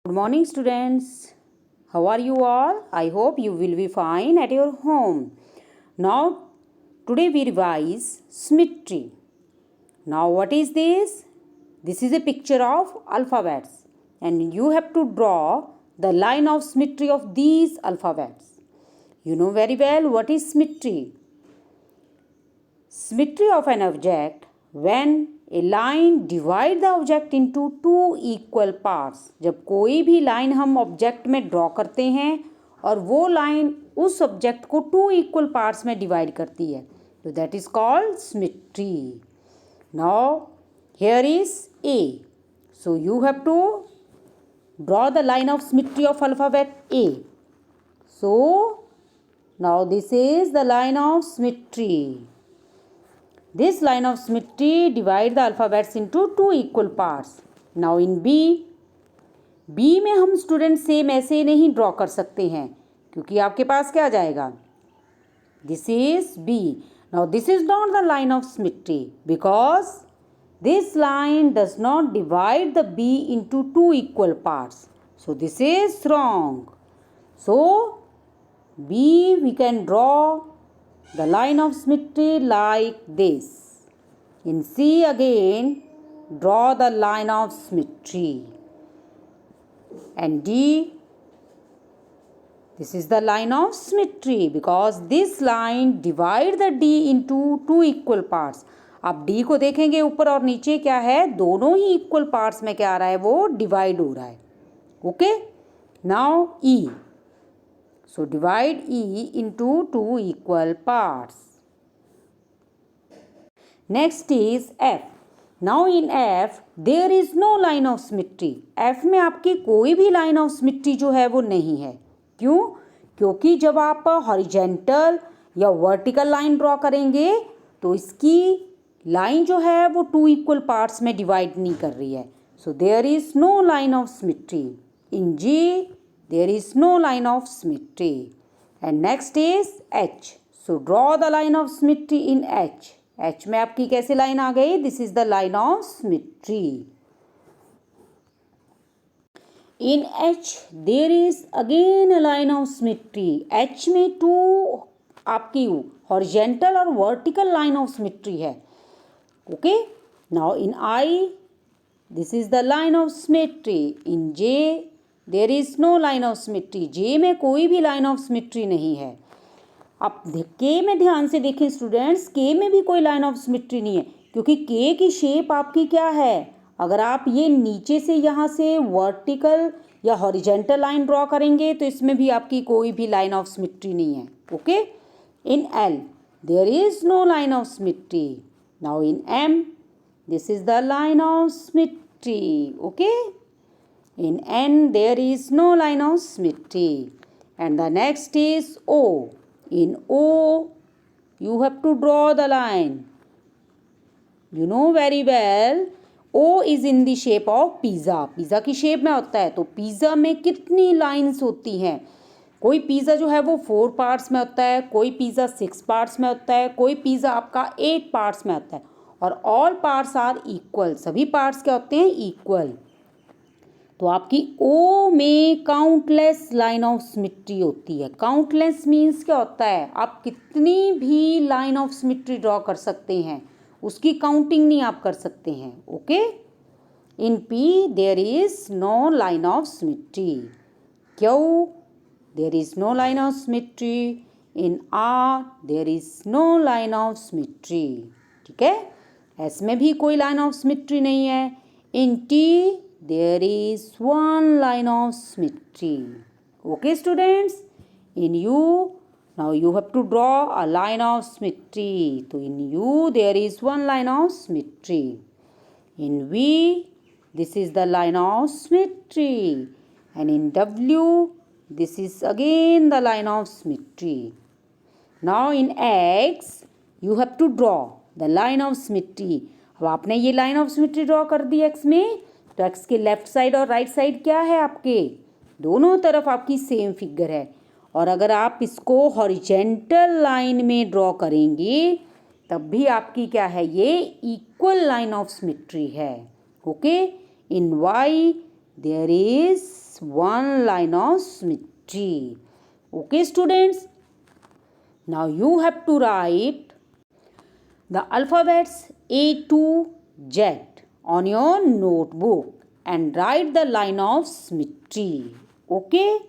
Good morning, students. How are you all? I hope you will be fine at your home. Now, today we revise symmetry. Now, what is this? This is a picture of alphabets, and you have to draw the line of symmetry of these alphabets. You know very well what is symmetry. Symmetry of an object when a line divide the object into two equal parts. जब कोई भी line हम object में draw करते हैं और वो line उस ऑब्जेक्ट को टू इक्वल पार्ट्स में डिवाइड करती है, तो that is called symmetry. Now here is A, so you have to draw the line of symmetry of alphabet A. So now this is the line of symmetry. This line of symmetry divide the alphabets into two equal parts. Now in B में हम student same ऐसे नहीं draw कर सकते हैं क्योंकि आपके पास क्या आ जाएगा. This is B. Now this is not the line of symmetry because this line does not divide the B into two equal parts. So this is wrong. So B we can draw the line of symmetry like this. In C again, draw the line of symmetry. And D, this is the line of symmetry because this line divide the D into two equal parts. अब D को देखेंगे ऊपर और नीचे क्या है, दोनों ही equal parts में क्या आ रहा है, वो डिवाइड हो रहा है. Okay. Now E. So divide E into two equal parts. Next is F. Now in F there is no line of symmetry. F में आपकी कोई भी line of symmetry जो है वो नहीं है. क्यों? क्योंकि जब आप हॉरिजेंटल या वर्टिकल लाइन ड्रॉ करेंगे तो इसकी लाइन जो है वो टू इक्वल पार्ट्स में डिवाइड नहीं कर रही है. So there is no line of symmetry. In G there is no line of symmetry. And next is H. So draw the line of symmetry in H. H में आपकी कैसे line आ गई? This is the line of symmetry. In H there is again a line of symmetry. H में to आपकी horizontal और vertical line of symmetry है. Okay. Now in I this is the line of symmetry. In J there is no line of symmetry. J में कोई भी line of symmetry नहीं है. अब के में ध्यान से देखें स्टूडेंट्स, के में भी कोई लाइन ऑफ सिमेट्री नहीं है क्योंकि के की शेप आपकी क्या है, अगर आप ये नीचे से यहाँ से वर्टिकल या हॉरिजेंटल लाइन ड्रॉ करेंगे तो इसमें भी आपकी कोई भी लाइन ऑफ सिमेट्री नहीं है. Okay. In L there is no line of symmetry. Now in M this is the line of symmetry. Okay. In N there is no line of symmetry. And the next is O. In O you have to draw the line. You know very well O is in the shape of pizza. Pizza की shape में होता है. तो pizza में कितनी lines होती हैं? कोई पिज़्ज़ा जो है वो 4 पार्ट्स में होता है, कोई पिज़्ज़ा 6 पार्ट्स में होता है, कोई पिज़्ज़ा आपका 8 पार्ट्स में होता है और ऑल पार्ट्स आर इक्वल. सभी पार्ट्स क्या होते हैं? इक्वल. तो आपकी O में काउंटलेस लाइन ऑफ सिमेट्री होती है. काउंटलेस मीन्स क्या होता है, आप कितनी भी लाइन ऑफ सिमेट्री ड्रॉ कर सकते हैं, उसकी काउंटिंग नहीं आप कर सकते हैं. Okay. In P there is no line of symmetry. Q there is no line of symmetry. In R there is no line of symmetry. ठीक है. S में भी कोई लाइन ऑफ सिमेट्री नहीं है. इन T there is one line of symmetry. Okay students. In U now you have to draw a line of symmetry. So in U there is one line of symmetry. In V this is the line of symmetry. And in W this is again the line of symmetry. Now in X you have to draw the line of symmetry. अब आपने ये line of symmetry draw कर दी X में, तो x के left side और right side क्या है, आपके दोनों तरफ आपकी सेम फिगर है. और अगर आप इसको हॉरिजेंटल लाइन में ड्रॉ करेंगे तब भी आपकी क्या है, ये इक्वल लाइन ऑफ सिमेट्री है. Okay. In Y there is one line of symmetry. Okay students, now you have to write the alphabets A to Z on your notebook and write the line of symmetry. Okay.